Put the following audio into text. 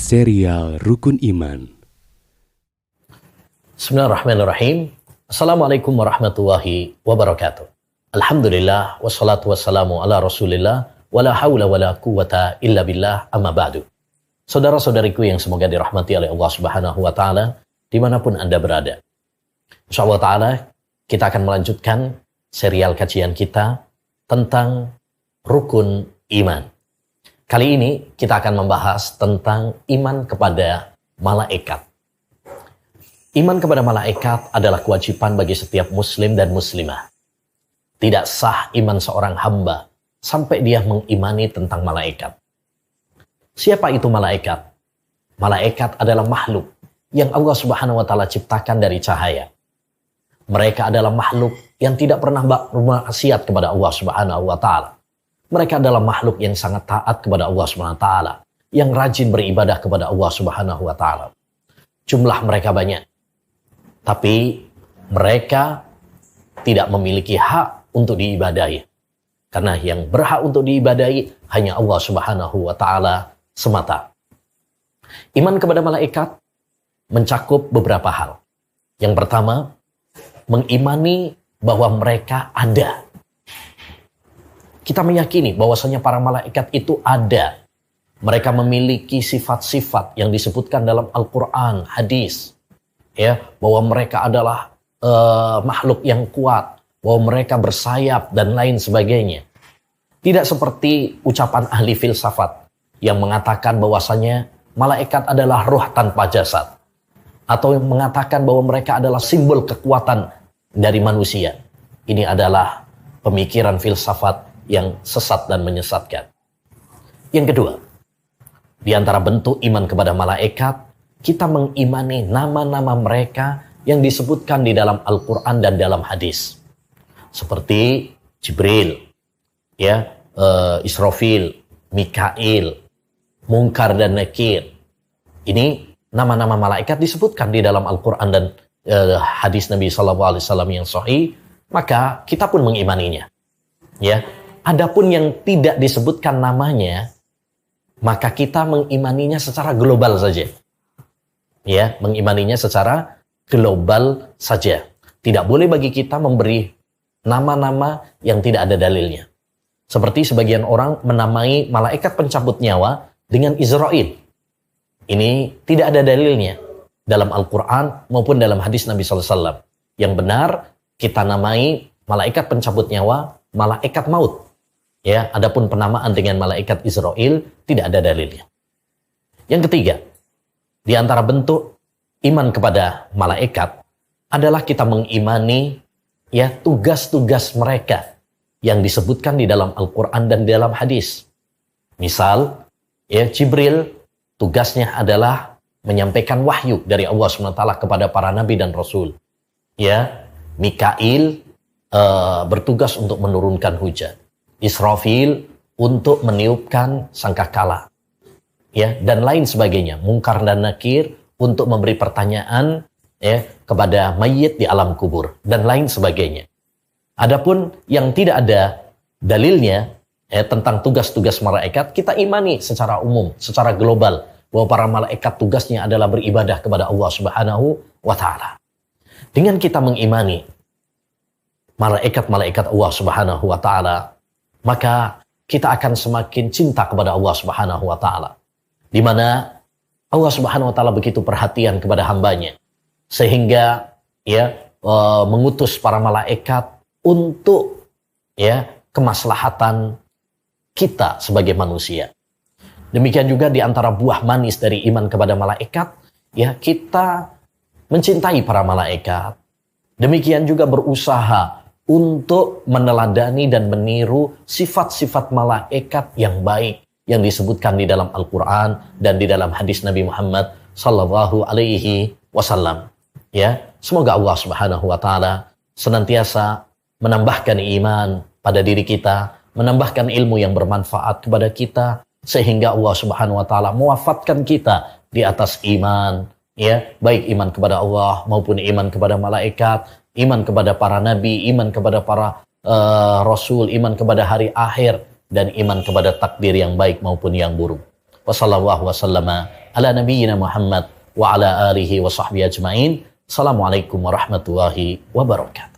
Serial Rukun Iman. Bismillahirrahmanirrahim. Assalamualaikum warahmatullahi wabarakatuh. Alhamdulillah wassalatu wassalamu ala Rasulillah wala haula wala quwata illa billah, amma ba'du. Saudara-saudariku yang semoga dirahmati oleh Allah Subhanahu wa taala dimanapun Anda berada. Insyaallah taala kita akan melanjutkan serial kajian kita tentang rukun iman. Kali ini kita akan membahas tentang iman kepada malaikat. Iman kepada malaikat adalah kewajiban bagi setiap muslim dan muslimah. Tidak sah iman seorang hamba sampai dia mengimani tentang malaikat. Siapa itu malaikat? Malaikat adalah makhluk yang Allah Subhanahu wa taala ciptakan dari cahaya. Mereka adalah makhluk yang tidak pernah bermaksiat kepada Allah Subhanahu wa taala. Mereka adalah makhluk yang sangat taat kepada Allah Subhanahu wa taala, yang rajin beribadah kepada Allah Subhanahu wa taala. Jumlah mereka banyak, tapi mereka tidak memiliki hak untuk diibadahi. Karena yang berhak untuk diibadahi hanya Allah Subhanahu wa taala semata. Iman kepada malaikat mencakup beberapa hal. Yang pertama, mengimani bahwa mereka ada. Kita meyakini bahwasanya para malaikat itu ada. Mereka memiliki sifat-sifat yang disebutkan dalam Al-Quran, hadis. Ya, bahwa mereka adalah makhluk yang kuat, bahwa mereka bersayap dan lain sebagainya. Tidak seperti ucapan ahli filsafat yang mengatakan bahwasanya malaikat adalah ruh tanpa jasad, atau yang mengatakan bahwa mereka adalah simbol kekuatan dari manusia. Ini adalah pemikiran filsafat yang sesat dan menyesatkan. Yang kedua, di antara bentuk iman kepada malaikat, kita mengimani nama-nama mereka yang disebutkan di dalam Al-Quran dan dalam hadis. Seperti Jibril, Israfil, Mikail, Munkar dan Nakir. Ini nama-nama malaikat disebutkan di dalam Al-Quran dan hadis Nabi SAW yang sahih, maka kita pun mengimaninya. Ya. Adapun yang tidak disebutkan namanya, maka kita mengimaninya secara global saja. Ya, mengimaninya secara global saja. Tidak boleh bagi kita memberi nama-nama yang tidak ada dalilnya. Seperti sebagian orang menamai malaikat pencabut nyawa dengan Israel. Ini tidak ada dalilnya dalam Al-Quran maupun dalam hadis Nabi SAW. Yang benar, kita namai malaikat pencabut nyawa, malaikat maut. Ya, adapun penamaan dengan malaikat Israel tidak ada dalilnya. Yang ketiga, di antara bentuk iman kepada malaikat adalah kita mengimani tugas-tugas mereka yang disebutkan di dalam Al-Quran dan dalam hadis. Misal, Jibril tugasnya adalah menyampaikan wahyu dari Allah SWT kepada para nabi dan rasul. Mikail bertugas untuk menurunkan hujan. Israfil untuk meniupkan sangkakala, dan lain sebagainya. Munkar dan Nakir untuk memberi pertanyaan kepada mayit di alam kubur dan lain sebagainya. Adapun yang tidak ada dalilnya tentang tugas-tugas malaikat, kita imani secara umum, secara global, bahwa para malaikat tugasnya adalah beribadah kepada Allah Subhanahu wa taala. Dengan kita mengimani malaikat-malaikat Allah Subhanahu wa taala, maka kita akan semakin cinta kepada Allah Subhanahu wa taala. Di mana Allah Subhanahu wa taala begitu perhatian kepada hambanya, sehingga mengutus para malaikat untuk kemaslahatan kita sebagai manusia. Demikian juga di antara buah manis dari iman kepada malaikat, kita mencintai para malaikat. Demikian juga berusaha untuk meneladani dan meniru sifat-sifat malaikat yang baik yang disebutkan di dalam Al-Quran dan di dalam hadis Nabi Muhammad sallallahu alaihi wasallam. Semoga Allah Subhanahu wa taala senantiasa menambahkan iman pada diri kita, menambahkan ilmu yang bermanfaat kepada kita, sehingga Allah Subhanahu wa taala mewafatkan kita di atas iman, baik iman kepada Allah maupun iman kepada malaikat, iman kepada para nabi, iman kepada para rasul, iman kepada hari akhir, dan iman kepada takdir yang baik maupun yang buruk. Wa sallallahu wasallama ala nabiyyina Muhammad wa ala alihi wa sahbihi ajma'in. Assalamualaikum warahmatullahi wabarakatuh.